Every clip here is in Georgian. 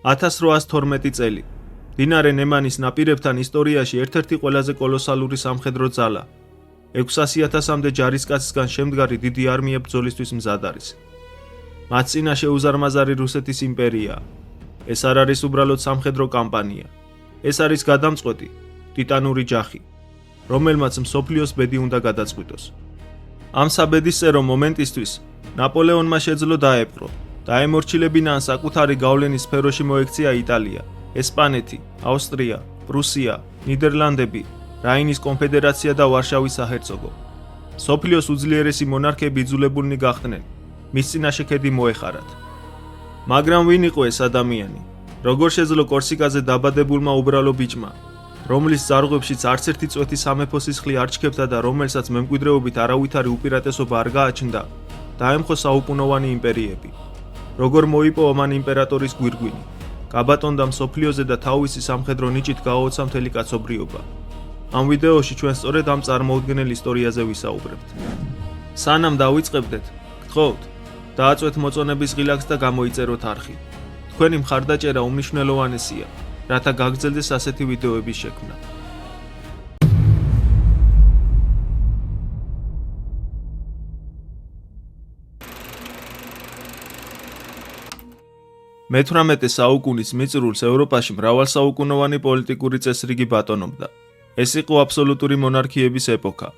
1812 წელი. მდინარე ნემანის ნაპირებთან ისტორიაში ერთ-ერთი ყველაზე კოლოსალური სამხედრო ძალა. 600,000-მდე ჯარისკაცისგან შემდგარი დიდი არმია ბრძოლისთვის მზად არის. მათ წინაშე უზარმაზარი რუსეთის იმპერიაა. ეს არ არის უბრალოდ სამხედრო კამპანია. ეს არის გადამწყვეტი, ტიტანური ჯახი, რომელმაც მსოფლიოს ბედი უნდა გადაწყვიტოს. ამ საბედისწერო მომენტისთვის ნაპოლეონმა შეძლო დაეპყრო, დაემორჩილებინა ან საკუთარი გავლენის სფეროში მოექცია იტალია, ესპანეთი, ავსტრია, პრუსია, ნიდერლანდები, რაინის კონფედერაცია და ვარშავის საჰერცოგო. მსოფლიოს უძლიერესი მონარქები იძულებულნი გახდნენ მის წინაშე ქედი მოეხარათ. მაგრამ ვინ იყო ეს ადამიანი? როგორ შეძლო კორსიკაზე დაბადებულმა უბრალო ბიჭმა, რომლის ზარღვებშიც არც ერთი წვეთი სამეფო სისხლი არ ჩქებდა და რომელსაც მემკვიდრეობით არავითარი უპირატესობა არ გააჩნდა, დაემხო საუკუნოვანი იმპერიები. როგორ მოიპოვა მან იმპერატორის გვირგვინი, გაბატონდა მსოფლიოზე და თავისი სამხედრო ნიჭით გააოცა მთელი კაცობრიობა. ამ ვიდეოში ჩვენ სწორედ ამ წარმოუდგენელ ისტორიაზე ვისაუბრებთ. სანამ დავიწყებდეთ, გთხოვთ, დააწვეთ მოწონების ღილაკს და გამოიწეროთ არხი. თქვენი მხარდაჭერა უმნიშვნელოვანესია, რათა გაგრძელდეს ასეთი ვიდეოების შექმნა. მე-18 საუკუნის მიწურულს ევროპაში მრავალსაუკუნოვანი პოლიტიკური წესრიგი ბატონობდა. ეს იყო აბსოლუტური მონარქიების ეპოქა,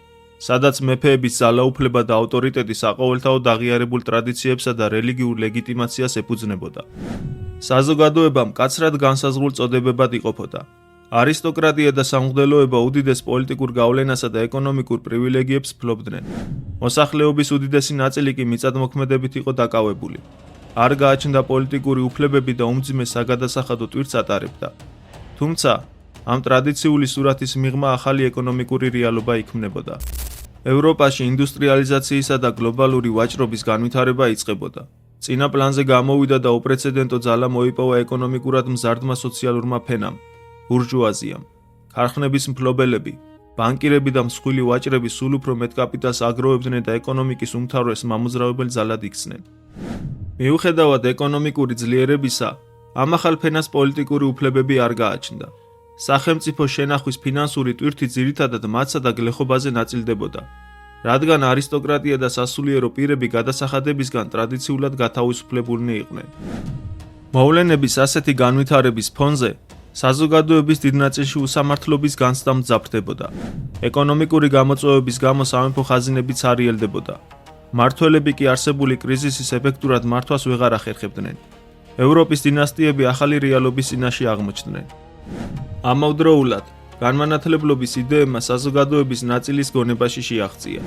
სადაც მეფეების ძალაუფლება და ავტორიტეტი საყოველთაოდ აღიარებულ ტრადიციებსა და რელიგიურ ლეგიტიმაციას ეფუძნებოდა. საზოგადოება მკაცრად განსაზღვრულ წოდებებად იყოფოდა. არისტოკრატია და სამღვდელოება უდიდეს პოლიტიკურ გავლენასა და ეკონომიკურ პრივილეგიებს ფლობდნენ. მოსახლეობის უდიდესი ნაწილი კი მიწადმოქმედებით იყო დაკავებული. არ გააჩნდა პოლიტიკური უფლებები და უმძიმე საგადასახადო ტვირთს ატარებდა. თუმცა, ამ ტრადიციული სურათის მიღმა ახალი ეკონომიკური რეალობა იქმნებოდა. ევროპაში ინდუსტრიალიზაციისა და გლობალური ვაჭრობის განვითარება იწყებოდა. წინა პლანზე გამოვიდა და უპრეცედენტო ძალა მოიპოვა ეკონომიკურად მზარდმა სოციალურმა ფენამ, ბურჟუაზიამ. ქარხნების მფლობელები, ბანკირები და მსხვილი ვაჭრები სულ უფრო მეტ კაპიტალს აგროვებდნენ და ეკონომიკის უმთავრეს მამოძრავებელ ძალად იქცნენ. მიუხედავად ეკონომიკური ძლიერებისა, ამ ახალ ფენას პოლიტიკური უფლებები არ გააჩნდა. სახელმწიფო შენახვის ფინანსური ტვირთი ძირითადად მათსა და გლეხობაზე ნაწილდებოდა, რადგან არისტოკრატია და სასულიერო პირები გადასახადებისგან ტრადიციულად გათავისუფლებულნი იყვნენ. მოვლენების ასეთი განვითარების ფონზე საზოგადოების დიდ ნაწილში უსამართლობის განცდა მძაფრდებოდა. ეკონომიკური გამოწვევების გამო სამეფო ხაზინებიც არიელდებოდა. მმართველები კი არსებული კრიზისის ეფექტურად მართვას ვეღარ ახერხებდნენ. ევროპის დინასტიები ახალი რეალობის წინაშე აღმოჩნდნენ. ამავდროულად, განმანათლებლობის იდეებმა საზოგადოების ნაწილის გონებაში შეაღწია.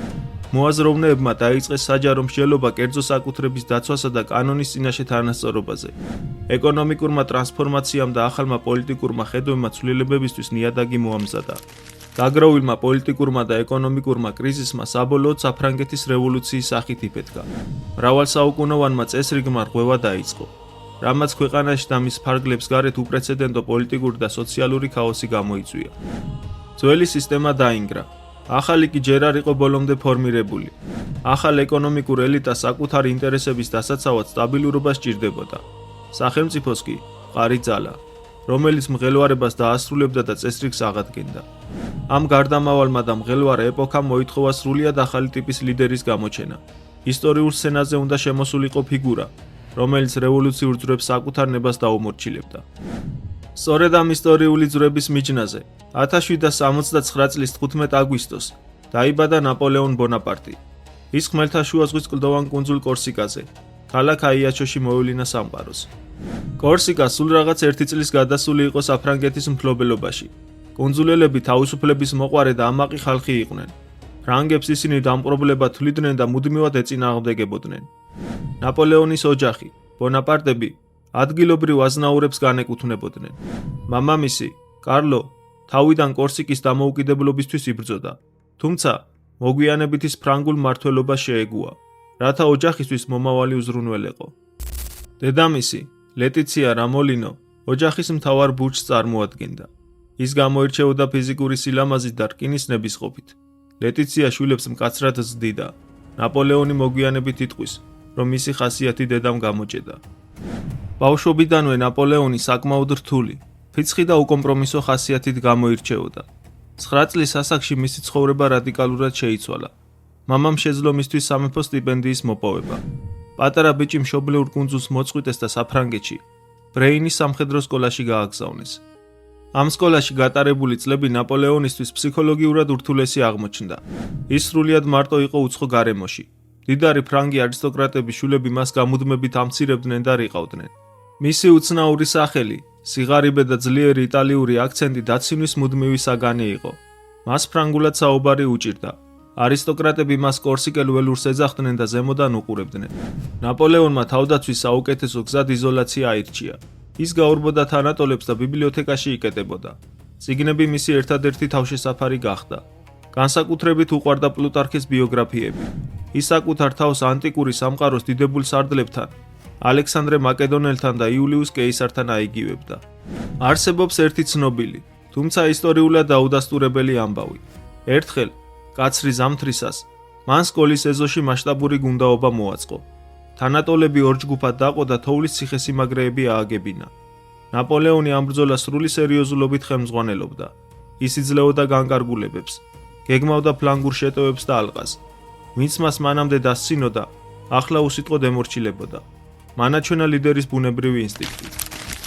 მოაზროვნეებმა დაიწყეს საჯარო მსჯელობა კერძო საკუთრების დაცვასა და კანონის წინაშე თანასწორობაზე. ეკონომიკურმა ტრანსფორმაციამ და ახალმა პოლიტიკურმა ხედვებმა ცვლილებებისთვის ნიადაგი მოამზადა. გაგროვილმა პოლიტიკურმა და ეკონომიკურმა კრიზისმა საბოლოოდ საფრანგეთის რევოლუციის სახით იფეთქა. მრავალსაუკუნოვანმა წესრიგმა რღვევა დაიწყო, რამაც ქვეყანაში და მის ფარგლებს გარეთ უპრეცედენტო პოლიტიკური და სოციალური ქაოსი გამოიწვია. ძველი სისტემა დაინგრა, ახალი კი ჯერ არ იყო ბოლომდე ფორმირებული. ახალ ეკონომიკურ ელიტას საკუთარი ინტერესების დასაცავად სტაბილურობა სჭირდებოდა. სახელმწიფოს კი მყარი ძალა, რომელიც მღელვარებას დაასრულებდა და წესრიგს აღადგენდა. ამ გარდამავალმა და მღელვარე ეპოქამ მოითხოვა სრულიად ახალი ტიპის ლიდერის გამოჩენა. ისტორიულ სცენაზე უნდა შემოსულიყო ფიგურა, რომელიც რევოლუციურ ძვრებს საკუთარ ნებას დაუმორჩილებდა. სწორედ ამ ისტორიული ძვრების მიჯნაზე 1769 წლის 15 აგვისტოს დაიბადა ნაპოლეონ ბონაპარტი. ის ხმელთაშუა ზღვის კლდოვან კუნძულ კორსიკაზე, ქალაქ აიაჩოში მოევლინა სამყაროს. კორსიკა სულ რაღაც 1 წლის გადასული იყო საფრანგეთის მფლობელობაში. კუნძულელები თავისუფლების მოყვარე და ამაყი ხალხი იყვნენ. ფრანგებს ისინი დამპყრობლებად თვლიდნენ და მუდმივად ეწინააღმდეგებოდნენ. ნაპოლეონის ოჯახი, ბონაპარტები, ადგილობრივ აზნაურებს განეკუთვნებოდნენ. მამამისი, კარლო, თავიდან კორსიკის დამოუკიდებლობისთვის იბრძოდა, თუმცა მოგვიანებით ის ფრანგულ მმართველობას შეეგუა, რათა ოჯახისთვის მომავალი უზრუნველეყო. დედამისი, ლეტიცია რამოლინო, ოჯახის მთავარ ბურჯს წარმოადგენდა. ის გამოირჩეოდა ფიზიკური სილამაზით და რკინის ნებისყოფით. ლეტიცია შვილებს მკაცრად ზრდიდა. ნაპოლეონი მოგვიანებით იტყვის, რომ მისი ხასიათი დედამ გამოჭედა. ბავშვობიდანვე ნაპოლეონი საკმაოდ რთული, ფიცხი და უკომპრომისო ხასიათით გამოირჩეოდა. 9 წლის ასაკში მისი ცხოვრება რადიკალურად შეიცვალა. მამამ შეძლო მისთვის სამეფო სტიპენდიის მოპოვება. პატარა ბიჭი მშობლიურ კუნძულს მოწყვიტეს და საფრანგეთში, ბრეინის სამხედრო სკოლაში გააგზავნეს. ამ სკოლაში გატარებული წლები ნაპოლეონისთვის ფსიქოლოგიურად ურთულესი აღმოჩნდა. ის სრულიად მარტო იყო უცხო გარემოში. დიდარი ფრანგი არისტოკრატების შვილები მას გამუდმებით ამცირებდნენ და რიყავდნენ. მისი უცნაური სახელი, სიღარიბე და ძლიერი იტალიური აქცენტი დაცინვის მუდმივი საგანი იყო. მას ფრანგულად საუბარი უჭირდა. არისტოკრატები მას კორსიკელ ველურს ეძახდნენ და ზემოდან უყურებდნენ. ნაპოლეონმა თავდაცვის საუკეთესო გზად იზოლაცია აირჩია. ის გაურბოდა თანატოლებს და ბიბლიოთეკაში იკეტებოდა. წიგნები მისი ერთადერთი თავშესაფარი გახდა. განსაკუთრებით უყვარდა პლუტარქის ბიოგრაფიები. ის საკუთარ თავს ანტიკური სამყაროს დიდებულ სარდლებთან, ალექსანდრე მაკედონელთან და იულიუს კეისართან აიგივებდა. არსებობს ერთი ცნობილი, თუმცა ისტორიულად დაუდასტურებელი ამბავი. ერთხელ, კაცრი ზამთრისას, მან სკოლის ეზოში მასშტაბური გუნდაობა მოაწყო. თანატოლები ორ ჯგუფად დაყო და თოვლის ციხესიმაგრეები ააგებინა. ნაპოლეონი ამ ბრძოლას სრული სერიოზულობით ხელმძღვანელობდა. ის იძლეოდა განკარგულებებს, გეგმავდა ფლანგურ შეტევებს და ალყას. ვინც მას მანამდე დასცინოდა, ახლა უსიტყვოდ ემორჩილებოდა. მანაჩვენა ლიდერის ბუნებრივი ინსტინქტი.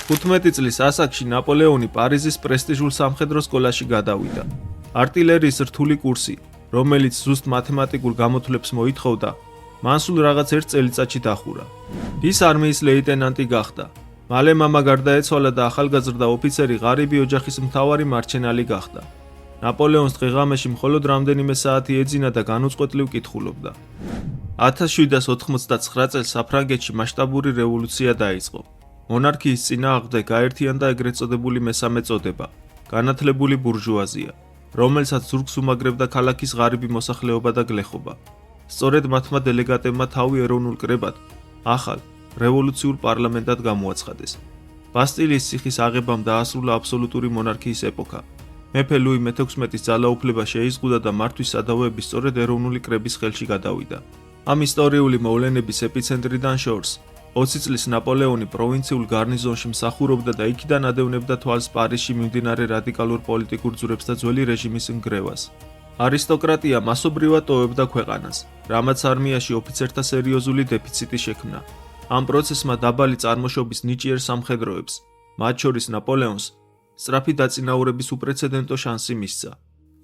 15 წლის ასაკში ნაპოლეონი პარიზის პრესტიჟულ სამხედრო სკოლაში გადავიდა. არტილერიის რთული კურსი, რომელიც ზუსტ მათემატიკურ გამოთვლებს მოითხოვდა, მან სულ რაღაც 1 წელიწადში დახურა. ის არმიის ლეიტენანტი გახდა. მალე მამა გარდაეცვალა და ახალგაზრდა ოფიცერი ღარიბი ოჯახის მთავარი მარჩენალი გახდა. ნაპოლეონს დღე-ღამეში მხოლოდ რამდენიმე საათი ეძინა და განუწყვეტლივ კითხულობდა. 1789 წელს საფრანგეთში მასშტაბური რევოლუცია დაიწყო. მონარქიის წინააღმდეგ გაერთიანდა ეგრეთ წოდებული მესამე წოდება, განათლებული ბურჟუაზია, რომელსაც ზურგს უმაგრებდა ქალაქის ღარიბი მოსახლეობა და გლეხობა. სწორედ მათმა დელეგატებმა თავი ეროვნულ კრებად, ახალ, რევოლუციურ პარლამენტად გამოაცხადეს. ბასტილიის ციხის აღებამ დაასრულა აბსოლუტური მონარქიის ეპოქა. მეფე ლუი მე-16-ის ძალაუფლება შეიზღუდა და მართვის სადავეები სწორედ ეროვნული კრების ხელში გადავიდა. ამ ისტორიული მოვლენების ეპიცენტრიდან შორს, 20 წლის ნაპოლეონი პროვინციულ გარნიზონში მსახურობდა და იქიდან ადევნებდა თვალს პარიზში მიმდინარე რადიკალურ პოლიტიკურ ძვრებს და ძველი რეჟიმის ნგრევას. არისტოკრატია მასობრივად ტოვებდა ქვეყანას, რამაც არმიაში ოფიცერთა სერიოზული დეფიციტი შექმნა. ამ პროცესმა დაბალი წარმოშობის ნიჭიერ სამხედროებს, მათ შორის ნაპოლეონს, სწრაფი დაწინაურების უპრეცედენტო შანსი მისცა.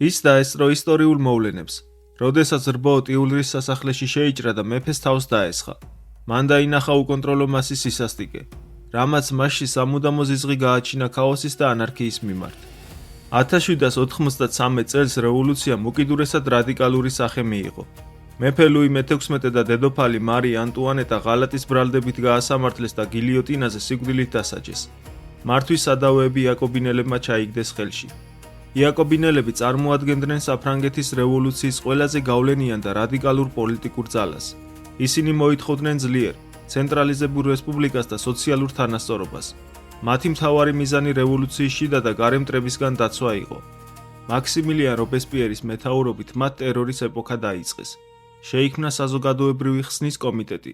ის დაესწრო ისტორიულ მოვლენებს, როდესაც რბო ტიულრის სასახლეში შეიჭრა და მეფეს თავს დაესხა. მან დაინახა უკონტროლო მასის სისასტიკე, რამაც მასში სამუდამო ზიზღი გააჩინა ქაოსის და ანარქიის მიმართ. 1793 წელს რევოლუციამ უკიდურესად რადიკალური სახე მიიღო. მეფე ლუი მე-16 და დედოფალი მარი ანტუანეტა ღალატის ბრალდებით გაასამართლეს და გილიოტინაზე სიკვდილით დასაჯეს. მართვის სადავეები იაკობინელებმა ჩაიგდეს ხელში. იაკობინელები წარმოადგენდნენ საფრანგეთის რევოლუციის ყველაზე გავლენიან და რადიკალურ პოლიტიკურ ძალას. ისინი მოითხოვდნენ ძლიერ, ცენტრალიზებულ რესპუბლიკას და სოციალურ თანასწორობას. მათი მთავარი მიზანი რევოლუციის შიდა და გარე მტრებისგან დაცვა იყო. მაქსიმილიან რობესპიერის მეთაურობით მათ ტერორის ეპოქა დაიწყეს. შეიქმნა საზოგადოებრივი ხსნის კომიტეტი,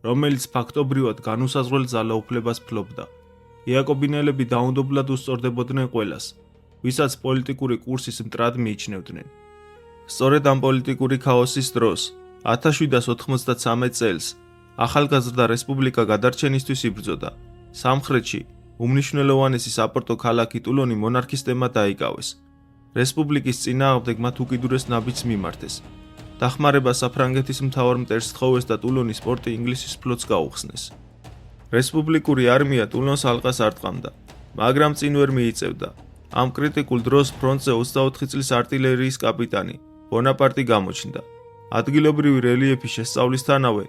რომელიც ფაქტობრივად განუსაზღვრელ ძალაუფლებას ფლობდა. იაკობინელები დაუნდობლად უსწორდებოდნენ ყველას, ვისაც პოლიტიკური კურსის მტრად მიიჩნევდნენ. სწორედ ამ პოლიტიკური ქაოსის დროს, 1793 წელს, ახალგაზრდა რესპუბლიკა გადარჩენისთვის იბრძოდა. სამხრეთში, უმნიშვნელოვანესი საპორტო ქალაქი ტულონი მონარქისტებმა დაიკავეს. რესპუბლიკის წინააღმდეგ მათ უკიდურეს ნაბიჯს მიმართეს. დახმარება საფრანგეთის მთავარ მტერს თხოვეს და ტულონის პორტი ინგლისის ფლოტს გაუხსნეს. რესპუბლიკური არმია ტულონს ალყას არ ტყამდა, მაგრამ წინ ვერ მიიწევდა. ამ კრიტიკულ დროს ფრონტზე 24 წლის არტილერიის კაპიტანი ბონაპარტი გამოჩნდა. ადგილობრივი რელიეფის შესწავლისთანავე,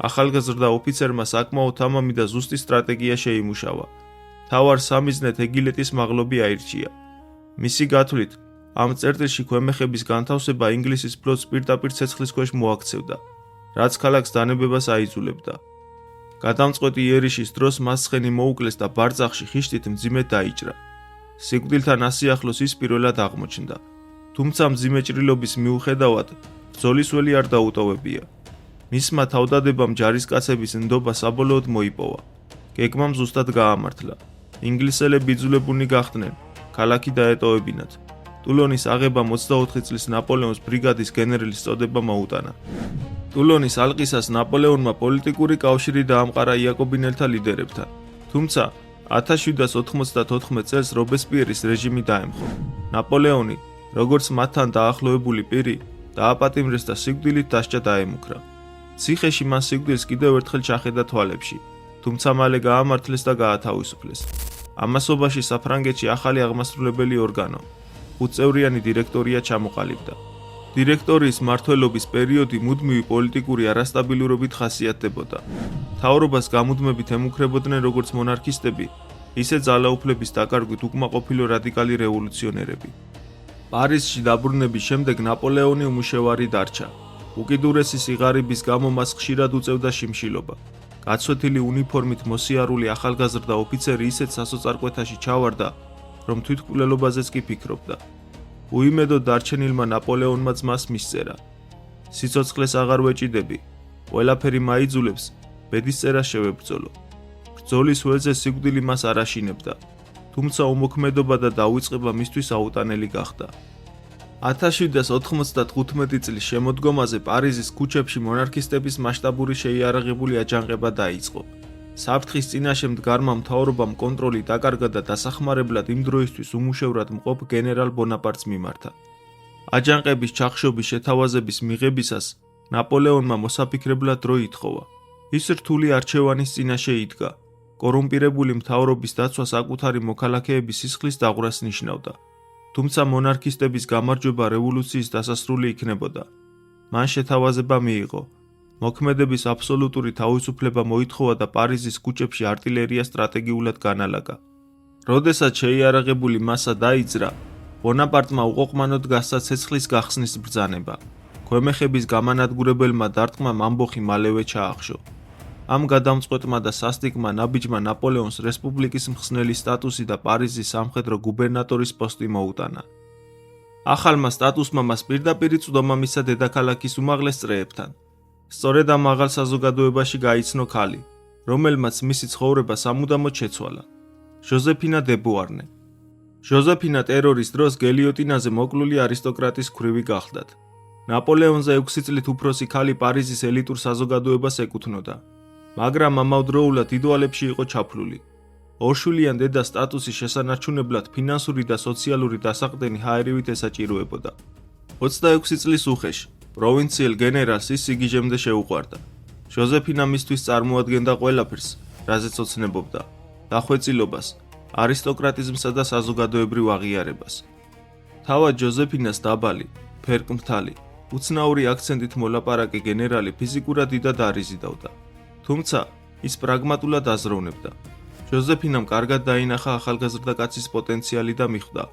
ახალგაზრდა ოფიცერმა საკმაოდ ამამი და ზუსტი სტრატეგია შეიმუშავა. მთავარ სამიზნედ ეგილეტის მაღლობი აირჩია. მისი გათვლით, ამ წერტილში ქვემეხების განთავსება ინგლისის ფლოტს პირდაპირ ცეცხლის ქვეშ მოაქცევდა, რაც ქალაქს დანებებას აიძულებდა. გადამწყვეტი იერიშის დროს მას ცხენი მოუკლეს და ბარძახში ხიშტით მძიმედ დაიჭრა. სიკვდილთან ასიახლოს ის პირველად აღმოჩნდა, თუმცა მძიმე ჭრილობის მიუხედავად, ბრძოლის ველი არ დაუტოვებია. მისმა თავდადებამ ჯარისკაცების ნდობა საბოლოოდ მოიპოვა. გეგმამ ზუსტად გაამართლა. ინგლისელები იძულებულნი გახდნენ ქალაქი დაეტოვებინათ. ტულონის აღებამ 24 წლის ნაპოლეონის ბრიგადის გენერლის წოდება მოუტანა. ტულონის ალყისას ნაპოლეონმა პოლიტიკური კავშირი დაამყარა იაკობინელთა ლიდერებთან, თუმცა 1794 წელს რობესპიერის რეჟიმი დაემხო. ნაპოლეონი, როგორც მათთან დაახლოებული პირი, დააპატიმრეს და სიკვდილით დასჯა დაემუქრა. ციხეში მან სიკვდილს კიდევ ერთხელ ჩახედა თვალებში, თუმცა მალე გაამართლეს და გაათავისუფლეს. ამასობაში საფრანგეთში ახალი აღმასრულებელი ორგანო, 5-წევრიანი დირექტორია ჩამოყალიბდა. დირექტორიის მმართველობის პერიოდი მუდმივი პოლიტიკური არასტაბილურობით ხასიათდებოდა. მთავრობას გამუდმებით ემუქრებოდნენ როგორც მონარქისტები, ისე ძალაუფლების დაკარგვით უკმაყოფილო რადიკალი რევოლუციონერები. პარიზში დაბრუნების შემდეგ ნაპოლეონი უმუშევარი დარჩა. უკიდურესი სიღარიბის გამო მას ხშირად უწევდა შიმშილობა. გაცვეთილი უნიფორმით მოსიარული ახალგაზრდა ოფიცერი ისეთ სასოწარკვეთაში ჩავარდა, რომ თვითმკვლელობაზეც კი ფიქრობდა. უიმედოდ დარჩენილმა ნაპოლეონმა ძმას მისწერა: სიცოცხლეს აღარ ვეჭიდები, ყველაფერი მაიძულებს, ბედისწერას შევებრძოლო. ბრძოლის ველზე სიკვდილი მას არ აშინებდა, თუმცა უმოქმედობა და დაუწყება მისთვის აუტანელი გახდა. 1795 წლის შემოდგომაზე პარიზის ქუჩებში მონარქისტების მასშტაბური შეიარაღებული აჯანყება დაიწყო. საფრთხის წინაშე მდგარმა მთავრობამ კონტროლი დაკარგა და დასახმარებლად იმ დროისთვის უმუშევრად მყოფ გენერალ ბონაპარტს მიმართა. აჯანყების ჩახშობის შეთავაზების მიღებისას ნაპოლეონმა მოსაფიქრებლად დრო ითხოვა. ის რთული არჩევანის წინაშე იდგა. კორუმპირებული მთავრობის დაცვა საკუთარი მოქალაქეების სისხლის დაღვრას ნიშნავდა. თუმცა მონარქისტების გამარჯვება რევოლუციის დასასრული იქნებოდა. მან შეთავაზება მიიღო. მოქმედების აბსოლუტური თავისუფლება მოითხოვა და პარიზის ქუჩებში არტილერია სტრატეგიულად განალაგა. როდესაც შეიარაღებული მასა დაიძრა, ბონაპარტმა უყოყმანოდ გასცა ცეცხლის გახსნის ბრძანება. ქვემეხების გამანადგურებელმა დარტყმამ ამბოხი მალევე ჩაახშო. ამ გადამწყვეტმა და სასტიკმა ნაბიჯმა ნაპოლეონს რესპუბლიკის მხსნელის სტატუსი და პარიზის სამხედრო გუბერნატორის პოსტი მოუტანა. ახალმა სტატუსმა მას პირდაპირ წვდომა მისცა დედაქალაქის უმაღლეს წრეებთან. სწორედ ამ მაღალ საზოგადოებაში გაიცნო ქალი, რომელმაც მისი ცხოვრება სამუდამოდ შეცვალა. ჟოზეფინა დე ბუარნე. ჟოზეფინა ტერორის დროს გელიოტინაზე მოკლული არისტოკრატის ქვრივი გახლდათ. ნაპოლეონზე 6 წლით უფროსი ქალი პარიზის ელიტურ საზოგადოებას ეკუთვნოდა, მაგრამ ამავდროულად იდეალებში იყო ჩაფლული. ორშვილიან დედა სტატუსის შესანარჩუნებლად ფინანსური და სოციალური დასაყრდენი ჰაერივით ესაჭიროებოდა. 26 წლის უხეში პროვინციელ გენერალს ის სიგიჟემდე შეუყვარდა. ჟოზეფინა მისთვის წარმოადგენდა ყველაფერს, რაზეც ოცნებობდა: დახვეწილობას, არისტოკრატიზმსა და საზოგადოებრივ აღიარებას. თავად ჟოზეფინას დაბალი, ფერკმთალი, უცნაური აქცენტით მოლაპარაკე გენერალი ფიზიკურად დიდად არიზიდავდა. თუმცა ის პრაგმატულად აზროვნებდა. ჟოზეფინამ კარგად დაინახა ახალგაზრდა კაცის პოტენციალი და მიხვდა,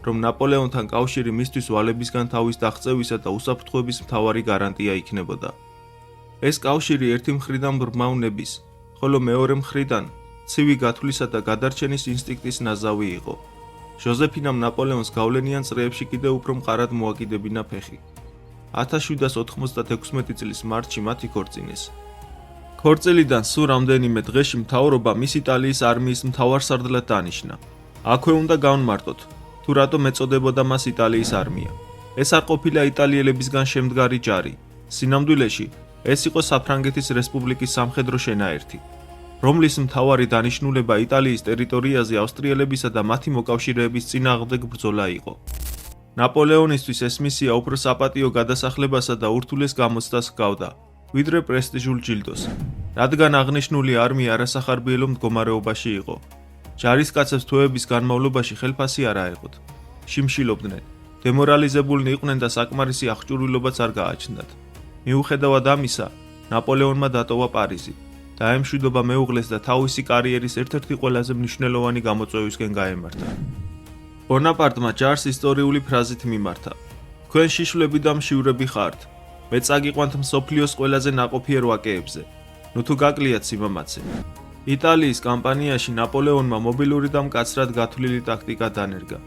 რომ ნაპოლეონთან კავშირი მისთვის ვალებისგან თავის დაღწევისა და უსაფრთხოების მთავარი გარანტია იქნებოდა. ეს კავშირი ერთი მხრიდან ბრმავნების, ხოლო მეორე მხრიდან ცივი გათვლისა და გადარჩენის ინსტინქტის ნაზავი იყო. ჟოზეფინამ ნაპოლეონს გავლენიან წრეებში კიდევ უფრო მყარად მოაკიდებინა ფეხი. 1796 წლის მარტში მათ იქორწინეს. ქორწილიდან სულ რამდენიმე დღეში მთავრობა მის იტალიის არმიის მთავარსარდლად დანიშნა. აქვე უნდა განმარტოთ, თუ რატომ ეწოდებოდა მას იტალიის არმია. ეს არ ყოფილა იტალიელებისგან შემდგარი ჯარი. სინამდვილეში ეს იყო საფრანგეთის რესპუბლიკის სამხედრო შენაერთი, რომლის მთავარი დანიშნულება იტალიის ტერიტორიაზე ავსტრიელებისა და მათი მოკავშირეების წინააღმდეგ ბრძოლა იყო. ნაპოლეონისთვის ეს მისია უფრო საპატიო გადასახლებასა და ურთულეს გამოცდას ჰგავდა, ვიდრე პრესტიჟულ ჯილდოს, რადგან აღნიშნული არმია არასახარბიელო მდგომარეობაში იყო. ჯარისკაცებს თვეების განმავლობაში ხელფასი არ აეღოთ. შიმშილობდნენ, დემორალიზებულნი იყვნენ და საკმარისი აღჭურვილობაც არ გააჩნდათ. მიუხედავად ამისა, ნაპოლეონმა დატოვა პარიზი, დაემშვიდობა მეუღლეს და თავისი კარიერის ერთ-ერთი ყველაზე მნიშვნელოვანი გამოწვევისკენ გაემართა. ბონაპარტმა ჯარს ისტორიული ფრაზით მიმართა: თქვენ შიშვლები და მშივრები ხართ. მე წაგიყვანთ მსოფლიოს ყველაზე ნაყოფიერ ვაკეებზე. ნუ თუ გაკლიათ სიმამაცე. იტალიის კამპანიაში ნაპოლეონმა მობილური და მკაცრად გათვლილი ტაქტიკა დანერგა.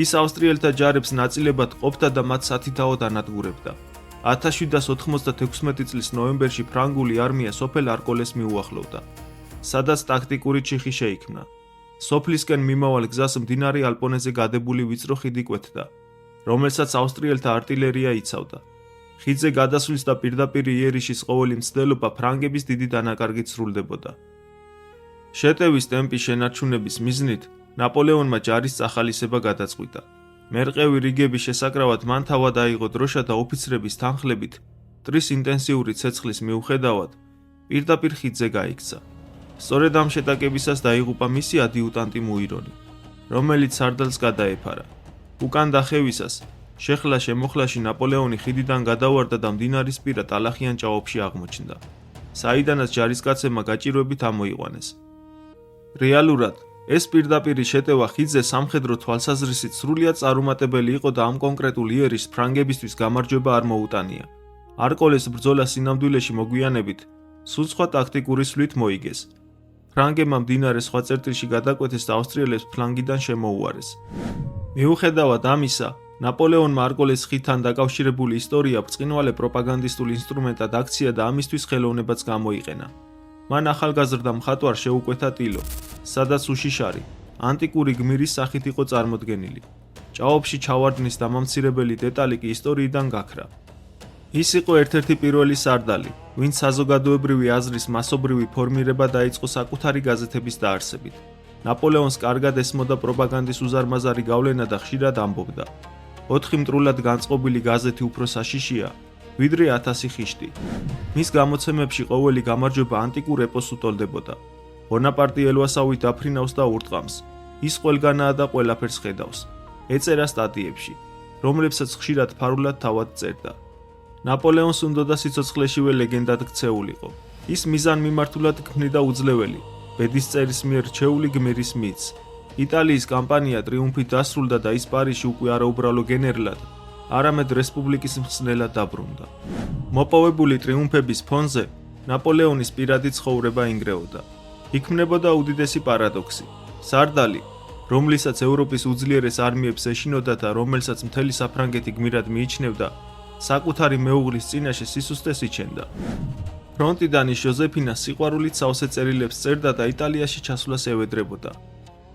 ის ავსტრიელთა ჯარებს ნაწილებად ყოფდა და მათ სათითაოდ ანადგურებდა. 1796 წლის ნოემბერში ფრანგული არმია სოფელ არკოლეს მიუახლოვდა. სადაც ტაქტიკური ჩიხი შეიქმნა. სოფლისკენ მიმავალ გზას მდინარე ალპონეზე გადებული ვიწრო ხიდი კვეთდა, რომელსაც ავსტრიელთა არტილერია იცავდა. ხიდზე გადასვლის და პირდაპირ იერიშის ყოველი მცდელობა ფრანგების დიდი დანაკარგით სრულდებოდა. შეტევის ტემპის შენარჩუნების მიზნით ნაპოლეონმა ჯარის წახალისება გადაწყვიტა. მერყევი რიგების შესაკრავად მან თავად აიღო დროშა და ოფიცრების თანხლებით მტრის ინტენსიური ცეცხლის მიუხედავად პირდაპირ ხიდზე გაიქცა. სწორედ ამ შეტაკებისას დაიღუპა მისი ადიუტანტი მუირონი, რომელიც სარდალს გადაეფარა. უკან დახევისას შეხლა-შემოხლაში ნაპოლეონი ხიდიდან გადავარდა და მდინარის პირა ტალახიან ჭაობში აღმოჩნდა, საიდანაც ჯარისკაცებმა გაჭირვებით ამოიყვანეს. რეალურად ეს პირდაპირი შეტევა ხიდზე სამხედრო თვალსაზრისით სრულიად წარუმატებელი იყო და ამ კონკრეტულ იერიშს ფრანგებისთვის გამარჯვება არ მოუტანია. არკოლეს ბრძოლა სინამდვილეში მოგვიანებით სულ სხვა ტაქტიკური სვლით მოიგეს. ფრანგებმა მდინარე სხვა წერტილში გადაკვეთეს და ავსტრიელებს ფლანგიდან შემოუარეს. მიუხედავად ამისა, ნაპოლეონმა არკოლეს ხიდთან დაკავშირებული ისტორია ბრწყინვალე პროპაგანდისტულ ინსტრუმენტად აქცია და ამისთვის ხელოვნებაც გამოიყენა. მან ახალგაზრდა მხატვარ შეუკვეთა ტილო, სადაც უშიშარი, ანტიკური გმირის სახით იყო წარმოდგენილი. ჭაობში ჩავარდნის დამამცირებელი დეტალი კი ისტორიიდან გაქრა. ის იყო ერთ-ერთი პირველი სარდალი, ვინც საზოგადოებრივი აზრის მასობრივი ფორმირება დაიწყო საკუთარი გაზეთების დაარსებით. ნაპოლეონს კარგად ესმოდა პროპაგანდის უზარმაზარი გავლენა და ხშირად ამბობდა: 4 მტრულად განწყობილი გაზეთი უფრო საშიშია, ვიდრე 1000 ხიშტი. მის გამოცემებში ყოველი გამარჯვება ანტიკურ ეპოსს უტოლდებოდა. ბონაპარტი ელვასავით დაფრინავს და ურტყამს. ის ყველგანაა და ყველაფერს ხედავს. ეწერა სტატიებში, რომლებსაც ხშირად ფარულად თავად წერდა. ნაპოლეონს უნდოდა სიცოცხლეშივე ლეგენდად ქცეულიყო. ის მიზანმიმართულად ქმნიდა უძლეველი, ბედისწერის მიერ რჩეული გმირის მითს. იტალიის კამპანია ტრიუმფით დასრულდა და ის პარიზში უკვე არაუბრალო გენერლად, არამედ რესპუბლიკის მხსნელად დაბრუნდა. მოპოვებული ტრიუმფების ფონზე ნაპოლეონის პირადი ცხოვრება ინგრეოდა. იქმნებოდა უდიდესი პარადოქსი. სარდალი, რომლისაც ევროპის უძლიერეს არმიებს ეშინოდა და რომელსაც მთელი საფრანგეთი გმირად მიიჩნევდა, საკუთარი მეუღლის წინაშე სისუსტეს იჩენდა. ფრონტიდან ის ჟოზეფინა სიყვარულით სავსე წერილებს წერდა და იტალიაში ჩასვლას ევედრებოდა.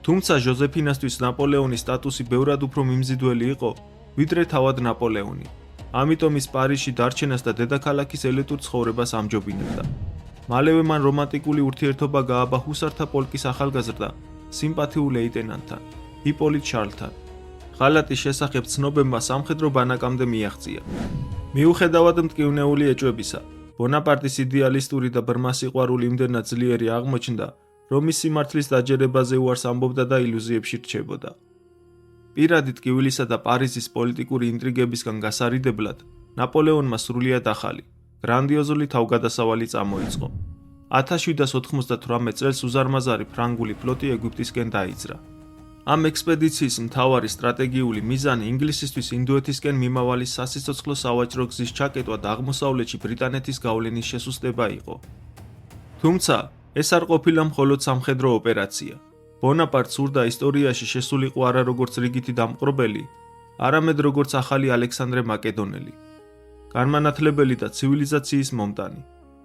თუმცა ჟოზეფინასთვის ნაპოლეონის სტატუსი ბევრად უფრო მიმზიდველი იყო, ვიდრე თავად ნაპოლეონი. ამიტომ ის პარიზში დარჩენას და დედაქალაქის ელიტურ ცხოვრებას ამჯობინებდა. მალევე მან რომანტიკული ურთიერთობა გააბა ჰუსართა პოლკის ახალგაზრდა, სიმპათიურ ლეიტენანტთან, იპოლიტ შარლთან. ღალატის შესახებ ცნობებმა სამხედრო ბანაკამდე მიაღწია. მიუხედავად მტკივნეული ეჭვებისა, ბონაპარტის იდეალისტური და ბრმა სიყვარული იმდენად ძლიერი აღმოჩნდა, რომ ის სიმართლის დაჯერებაზე უარს ამბობდა და ილუზიებში რჩებოდა. პირადი ტკივილისა და პარიზის პოლიტიკური ინტრიგებისგან გასარიდებლად, ნაპოლეონმა სრულიად ახალი, გრანდიოზული თავგადასავალი წამოიწყო. 1798 წელს უზარმაზარი ფრანგული ფლოტი ეგვიპტისკენ დაიძრა. ამ ექსპედიციის მთავარი სტრატეგიული მიზანი ინგლისისთვის ინდოეთისკენ მიმავალი სასიცოცხლო სავაჭრო გზის ჩაკეტვა და აღმოსავლეთში ბრიტანეთის გავლენის შესუსტება იყო. თუმცა, ეს არ ყოფილა მხოლოდ სამხედრო ოპერაცია. ბონაპარტს სურდა ისტორიაში შესულიყო არა როგორც რიგითი დამპყრობელი, არამედ როგორც ახალი ალექსანდრე მაკედონელი, განმანათლებელი და ცივილიზაციის მომტანი.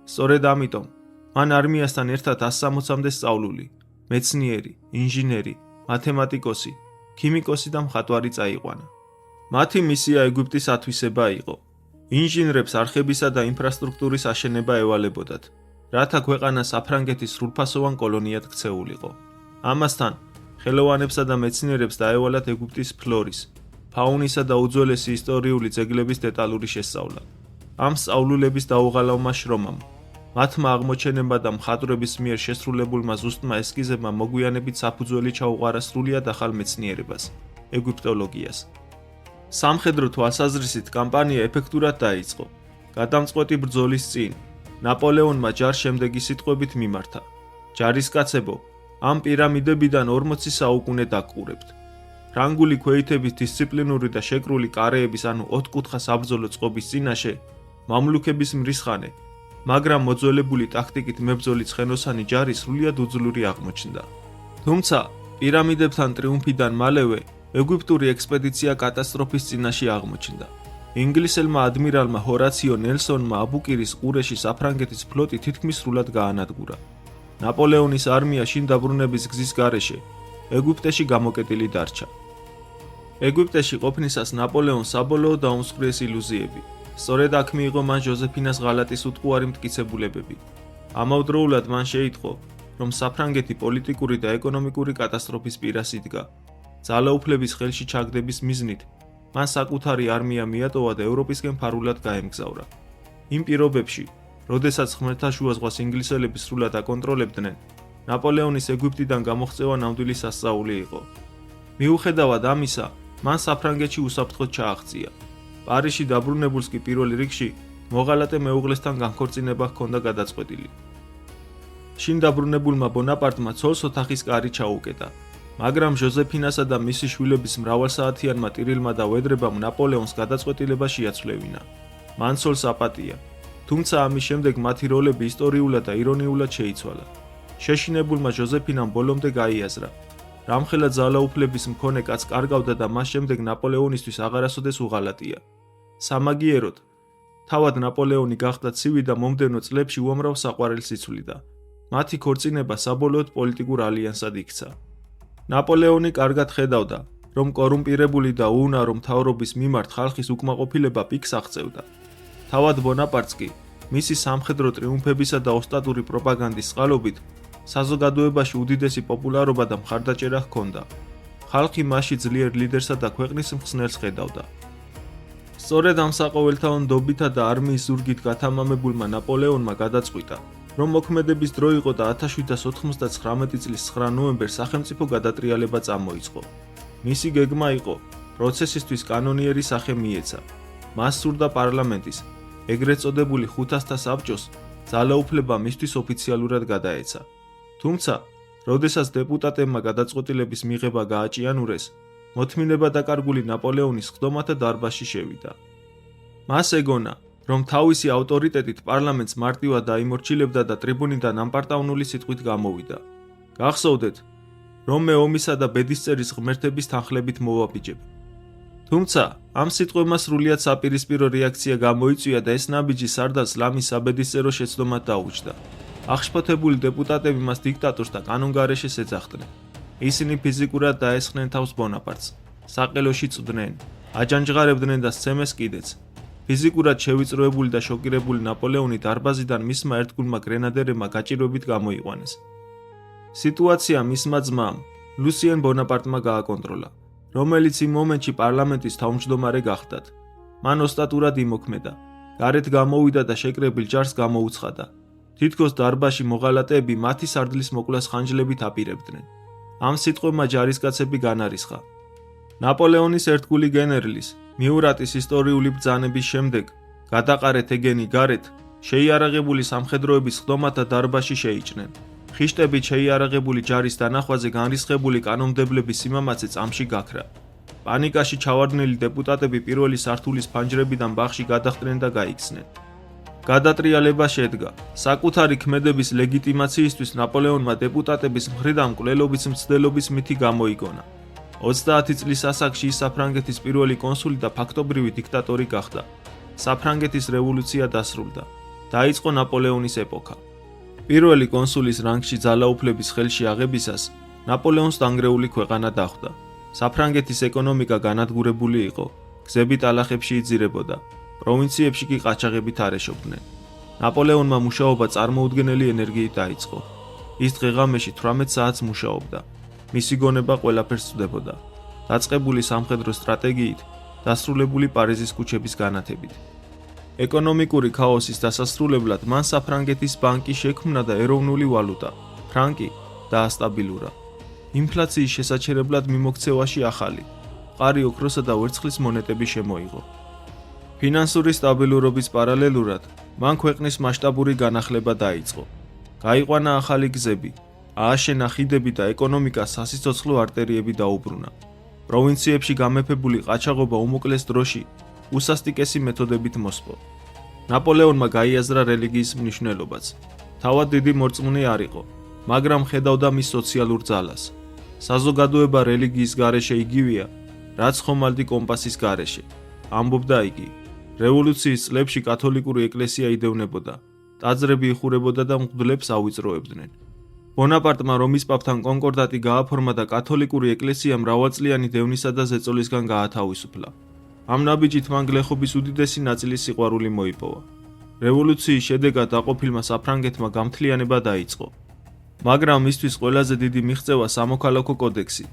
სწორედ ამიტომ, მან არმიასთან ერთად 160-მდე სწავლული, მეცნიერი, ინჟინერი, მათემატიკოსი, ქიმიკოსი და მხატვარი წაიყვანა. მათი მისია ეგვიპტის ათვისება იყო. ინჟინრებს არხებისა და ინფრასტრუქტურის აშენება ევალებოდათ, რათა ქვეყანა საფრანგეთის სრულფასოვან კოლონიად ქცეულიყო. ამასთან, ხელოვანებსა და მეცნიერებს დაევალათ ეგვიპტის ფლორის, ფაუნისა და უძველესი ისტორიული ძეგლების დეტალური შესწავლა. ამ სწავლულების დაუღალავმა შრომამ, მათმა აღმოჩენებმა და მხატვრების მიერ შესრულებულმა ზუსტმა ესკიზებმა მოგვიანებით საფუძველი ჩაუყარა სრულიად ახალ მეცნიერებას, ეგვიპტოლოგიას. სამხედრო თვალსაზრისით კამპანია ეფექტურად დაიწყო. გადამწყვეტი ბრძოლის წინ, ნაპოლეონმა ჯარს შემდეგი სიტყვებით მიმართა: ჯარისკაცებო, ამ პირამიდებიდან 40 საუკუნე დაგყურებთ. ფრანგული ქვეითების დისციპლინური და შეკრული კარეების ანუ ოთხკუთხა საბრძოლო წყობის წინაშე მამლუქების მრისხანე, მაგრამ მოძველებული ტაქტიკით მებრძოლი ცხენოსანი ჯარი სრულიად უძლური აღმოჩნდა. თუმცა, პირამიდებთან ტრიუმფიდან მალევე ეგვიპტური ექსპედიცია კატასტროფის წინაშე აღმოჩნდა. ინგლისელმა ადმირალმა ჰორაციო ნელსონმა აბუკირის ყურეში საფრანგეთის ფლოტი თითქმის სრულად გაანადგურა. ნაპოლეონის არმია შინ დაბრუნების გზის გარეშე ეგვიპტეში გამოკეტილი დარჩა. ეგვიპტეში ყოფნისას ნაპოლეონს საბოლოოდ დაუმსხვრიეს ილუზიები. სწორედ აქ მიიღო მან ჟოზეფინას ღალატის უტყუარი მტკიცებულებები. ამავდროულად მან შეიტყო, რომ საფრანგეთი პოლიტიკური და ეკონომიკური კატასტროფის პირას იდგა. ძალაუფლების ხელში ჩაგდების მიზნით მან საკუთარი არმია მიატოვა და ევროპისკენ ფარულად გაემგზავრა. იმ პირობებში, როდესაც ხმელთაშუა ზღვას ინგლისელები სრულად აკონტროლებდნენ, ნაპოლეონის ეგვიპტიდან გამოღწევა ნამდვილი სასწაული იყო. მიუხედავად ამისა, მან საფრანგეთში უსაფრთხოდ ჩააღწია. პარიზში დაბრუნებულს კი პირველ რიგში მოღალატე მეუღლესთან განქორწინება ჰქონდა გადაწყვეტილი. შინ დაბრუნებულმა ბონაპარტმა ცოლს ოთახის კარი ჩაუკეტა, მაგრამ ჟოზეფინასა და მისი შვილების მრავალსაათიანმა ტირილმა და ვედრებამ ნაპოლეონს გადაწყვეტილება შეაცვლევინა. მან ცოლს აპატია, თუმცა ამის შემდეგ მათი როლები ისტორიულად და ირონიულად შეიცვალა. შეშინებულმა ჟოზეფინამ ბოლომდე გაიაზრა, რამხელა ძალაუფლების მქონე კაცს კარგავდა და მას შემდეგ ნაპოლეონისთვის აღარასოდეს უღალატია. სამაგიეროდ, თავად ნაპოლეონი გახდა ცივი და მომდევნო წლებში უამრავ საყვარელს იცვლიდა. მათი ქორწინება საბოლოოდ პოლიტიკურ ალიანსად იქცა. ნაპოლეონი კარგად ხედავდა, რომ კორუმპირებული და უუნარო მთავრობის მიმართ ხალხის უკმაყოფილება პიკს აღწევდა. თავად ბონაპარტს კი მისი სამხედრო ტრიუმფებისა და ოსტატური პროპაგანდის წყალობით საზოგადოებაში უდიდესი პოპულარობა და მხარდაჭერა ჰქონდა. ხალხი მასში ძლიერ ლიდერსა და ქვეყნის მხსნელს ხედავდა. სწორედ ამ საყოველთაო ნდობითა და არმიის ზურგით გათამამებულმა ნაპოლეონმა გადაწყვიტა, რომ მოქმედების დრო იყო და 1799 წლის 9 ნოემბერს სახელმწიფო გადატრიალება წამოიწყო. მისი გეგმა იყო, პროცესისთვის კანონიერი სახე მიეცა. მას სურდა პარლამენტის, ეგრეთ წოდებული 500-თა საბჭოს, ძალაუფლება მისთვის ოფიციალურად გადაეცა. თუმცა, როდესაც დეპუტატებმა გადაწყვეტილების მიღება გააჭიანურეს, მოთმინება დაკარგული ნაპოლეონის ხდომათა დარბაზში შევიდა. მას ეგონა, რომ თავისი ავტორიტეტით პარლამენტს მარტივად დაიმორჩილებდა და ტრიბუნიდან ამპარტავნული სიტყვით გამოვიდა. გახსოვდეთ, რომ მე ომისა და ბედისწერის ღმერთების თანხლებით მოვაბიჯებ. თუმცა, ამ სიტყვებმა სრულიად საპირისპირო რეაქცია გამოიწვია და ეს ნაბიჯი სარდალს ლამის საბედისწერო შეცდომად დაუჯდა. აღშფოთებული დეპუტატები მას დიქტატორს და კანონგარეშეს ეძახდნენ. ისინი ფიზიკურად დაესხნენ თავს ბონაპარტს, საყელოში წვდნენ, აჯანჯღარებდნენ და სცემეს კიდეც. ფიზიკურად შევიწროებული და შოკირებული ნაპოლეონი დარბაზიდან მისმა ერთგულმა გრენადერებმა გაჭირვებით გამოიყვანეს. სიტუაცია მისმა ძმამ, ლუსიენ ბონაპარტმა გააკონტროლა, რომელიც იმ მომენტში პარლამენტის თავმჯდომარე გახდათ. მან ოსტატურად იმოქმედა, გარეთ გამოვიდა და შეკრებილ ჯარს გამოუცხადა. თითქოს დარბაზში მოღალატეები მათი სარდლის მოკლას ხანჯლებით აპირებდნენ. ამ სიტყვებმა ჯარისკაცები განარისხა. ნაპოლეონის ერთგული გენერლის, მიურატის ისტორიული ბრძანების შემდეგ, გადაყარეთ ეგენი გარეთ, შეიარაღებული სამხედროების ხდომათა დარბაზში შეიჭნენ. ხიშტებით შეიარაღებული ჯარის დანახვაზე განრისხებული კანონმდებლების სიმამაცე წამში გაქრა. პანიკაში ჩავარდნილი დეპუტატები პირველი სართულის ფანჯრებიდან ბაღში გადახტნენ და გაიქცნენ. გადატრიალება შედგა. საკუთარი ქმედების ლეგიტიმაციისთვის ნაპოლეონმა დეპუტატების მხრიდან მკვლელობის მცდელობის მითი გამოიგონა. 30 წლის ასაკში ის საფრანგეთის პირველი კონსული და ფაქტობრივი დიქტატორი გახდა. საფრანგეთის რევოლუცია დასრულდა. დაიწყო ნაპოლეონის ეპოქა. პირველი კონსულის რანგში ძალაუფლების ხელში აღებისას ნაპოლეონს დანგრეული ქვეყანა დახვდა. საფრანგეთის ეკონომიკა განადგურებული იყო, გზები ტალახებში იძირებოდა, პროვინციებში კი ყაჩაღებით არეშობდნენ. ნაპოლეონმა მუშაობა წარმოუდგენელი ენერგიით დაიწყო. ის დღე-ღამეში 18 საათს მუშაობდა. მისი გონება ყველაფერს წვდებოდა. დაწყებული სამხედრო სტრატეგიით, დასრულებული პარიზის ქუჩების განათებით. ეკონომიკური ქაოსის დასასრულებლად მან საფრანგეთის ბანკი შექმნა და ეროვნული ვალუტა, ფრანკი დაასტაბილურა. ინფლაციის შესაჩერებლად მიმოქცევაში ახალი, მყარი ოქროსა და ვერცხლის მონეტები შემოიღო. ფინანსური სტაბილურობის პარალელურად, მან ქვეყნის მასშტაბური განახლება დაიწყო. გაიყვანა ახალი გზები, ააშენა ხიდები და ეკონომიკას სასიცოცხლო არტერიები დაუბრუნა. პროვინციებში გამეფებული ყაჩაღობა უმოკლეს დროში უსასტიკესი მეთოდებით მოსპო. ნაპოლეონმა გაიაზრა რელიგიის მნიშვნელობაც. თავად დიდი მორწმუნე არ იყო, მაგრამ ხედავდა მის სოციალურ ძალას. საზოგადოება რელიგიის გარეშე იგივეა, რაც ხომალდი კომპასის გარეშე. ამბობდა იგი, რევოლუციის წლებში კათოლიკური ეკლესია იდევნებოდა, ტაძრები იხურებოდა და მღვდლებს ავიწროებდნენ. ბონაპარტმა რომის პაპთან კონკორდატი გააფორმა და კათოლიკური ეკლესია მრავალწლიანი დევნისა და ზეწოლისგან გაათავისუფლა. ამ ნაბიჯით მან გლეხობის უდიდესი ნაწილის სიყვარული მოიპოვა. რევოლუციის შედეგად დაყოფილმა საფრანგეთმა გამთლიანება დაიწყო. მაგრამ მისთვის ყველაზე დიდი მიღწევა სამოქალაქო კოდექსი,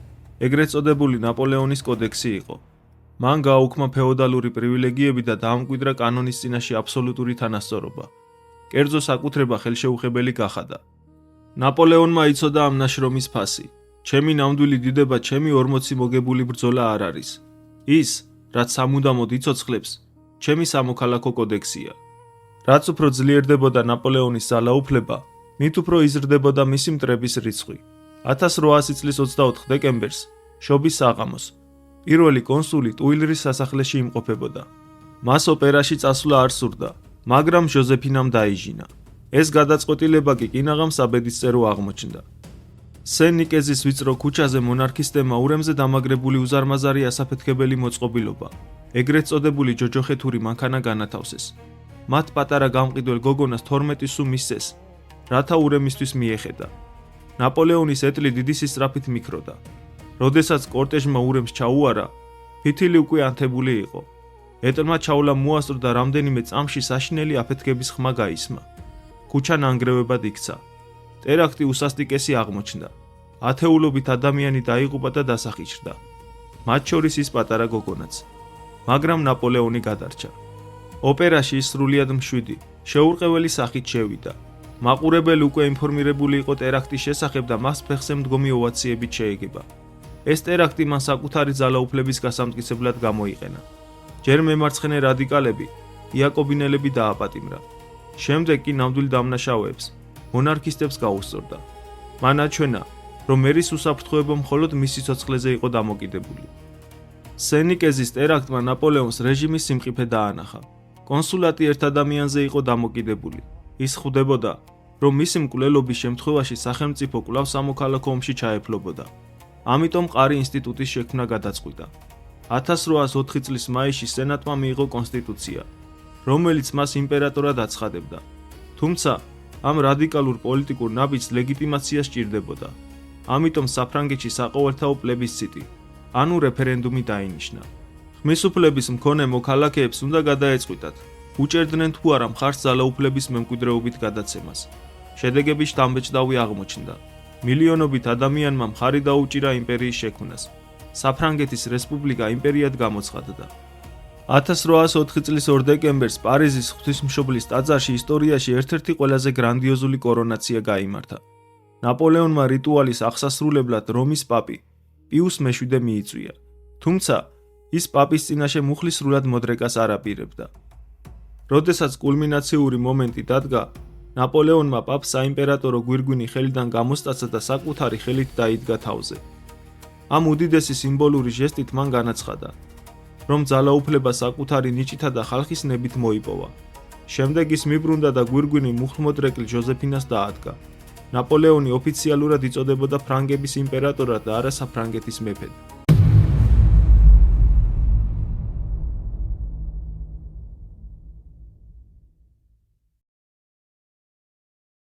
ეგრეთ წოდებული ნაპოლეონის კოდექსი იყო. მან გააუქმა ფეოდალური პრივილეგიები და დაამკვიდრა კანონის წინაშე აბსოლუტური თანასწორობა. კერძო საკუთრება ხელშეუხებელი გახადა. ნაპოლეონმა იცოდა ამ ნაშრომის ფასი. ჩემი ნამდვილი დიდება ჩემი 40 მოგებული ბრძოლა არ არის. ის, რაც სამუდამოდ იცოცხლებს, ჩემი სამოქალაქო კოდექსია. რაც უფრო ძლიერდებოდა ნაპოლეონის ძალაუფლება, მით უფრო იზრდებოდა მისი მტრების რიცხვი. 1800 წლის 24 დეკემბერს, შობის საღამოს, პირველი კონსული ტუილრის სასახლეში იმყოფებოდა. მას ოპერაში წასვლა არ სურდა, მაგრამ ჟოზეფინამ დაიჟინა. ეს გადაწყვეტილება კი კინაღამ საბედისწერო აღმოჩნდა. სენ-ნიკეზის ვიწრო ქუჩაზე მონარქისტებმა ურემზე დამაგრებული უზარმაზარი ასაფეთქებელი მოწყობილობა, ეგრეთ წოდებული ჯოჯოხეთური მანქანა განათავსეს. მათ პატარა გამყიდველ გოგონას 12 სუ მისცეს, რათა ურემისთვის მიეხედა. ნაპოლეონის ეტლი დიდი სისწრაფით მიქროდა. როდესაც კორტეჟმა ურემს ჩაუარა, ფითილი უკვე ანთებული იყო. ეტლმა ჩაულა მოასწრო და რამდენიმე წამში საშინელი აფეთქების ხმა გაისმა. ქუჩა ნანგრევებად იქცა. ტერაქტი უსასტიკესი აღმოჩნდა. ათეულობით ადამიანი დაიღუპა და დასახიჩრდა. მათ შორის ის პატარა გოგონაც. მაგრამ ნაპოლეონი გადარჩა. ოპერაში ის სრულიად მშვიდი, შეურყეველი სახით შევიდა. მაყურებელი უკვე ინფორმირებული იყო ტერაქტის შესახებ და მას ფეხზე მდგომი ოვაციებით შეეგება. ეს ტერაქტი მან საკუთარი ძალაუფლების გასამტკიცებლად გამოიყენა. ჯერ მემარცხენე რადიკალები, იაკობინელები დააპატიმრა. შემდეგ კი ნამდვილ დამნაშავეებს, მონარქისტებს გაუსწორდა. მან აჩვენა, რომ მერის უსაფრთხოება მხოლოდ მის სიცოცხლეზე იყო დამოკიდებული. სენ-ნიკეზის ტერაქტმა ნაპოლეონს რეჟიმის სიმყიფე დაანახა. კონსულატი ერთ ადამიანზე იყო დამოკიდებული. ის ხვდებოდა, რომ მისი მკვლელობის შემთხვევაში სახელმწიფო კვლავ სამოქალაქო ომში ჩაეფლობოდა. ამიტომ მყარი ინსტიტუტის შექმნა გადაწყვიტა. 1804 წლის მაისში სენატმა მიიღო კონსტიტუცია, რომელიც მას იმპერატორად აცხადებდა. თუმცა, ამ რადიკალურ პოლიტიკურ ნაბიჯს ლეგიტიმაცია სჭირდებოდა. ამიტომ საფრანგეთში საყოველთაო პლებისციტი, ანუ რეფერენდუმი დაინიშნა. ხმისუფლების მქონე მოქალაქეებს უნდა გადაეწყვიტათ, უჭერდნენ თუ არა მხარს ძალაუფლების მემკვიდრეობით გადაცემას. შედეგები შთამბეჭდავი აღმოჩნდა. მილიონობით ადამიანმა მხარი დაუჭირა იმპერიის შექმნას. საფრანგეთის რესპუბლიკა იმპერიად გამოცხადდა. 1804 წლის 2 დეკემბერს პარიზის ღვთისმშობლის ტაძარში ისტორიაში ერთ-ერთი ყველაზე გრანდიოზული კორონაცია გაიმართა. ნაპოლეონმა რიტუალის აღსასრულებლად რომის პაპი პიუს მე-7 მიიწვია. თუმცა ის პაპის წინაშე მუხლის სრულად მოდრეკას არ აპირებდა. როდესაც კულმინაციური მომენტი დადგა, ნაპოლეონმა პაპს საიმპერატორო გვირგვინი ხელიდან გამოსტაცა და საკუთარი ხელით დაიდგა თავზე. ამ უდიდესი სიმბოლური ჟესტით მან განაცხადა, რომ ძალაუფლება საკუთარი ნიჭითა და ხალხის ნებით მოიპოვა. შემდეგ ის მიბრუნდა და გვირგვინი მუხლმოდრეკლ ჟოზეფინას დაადგა. ნაპოლეონი ოფიციალურად იწოდებოდა ფრანგების იმპერატორად და არა საფრანგეთის მეფედ.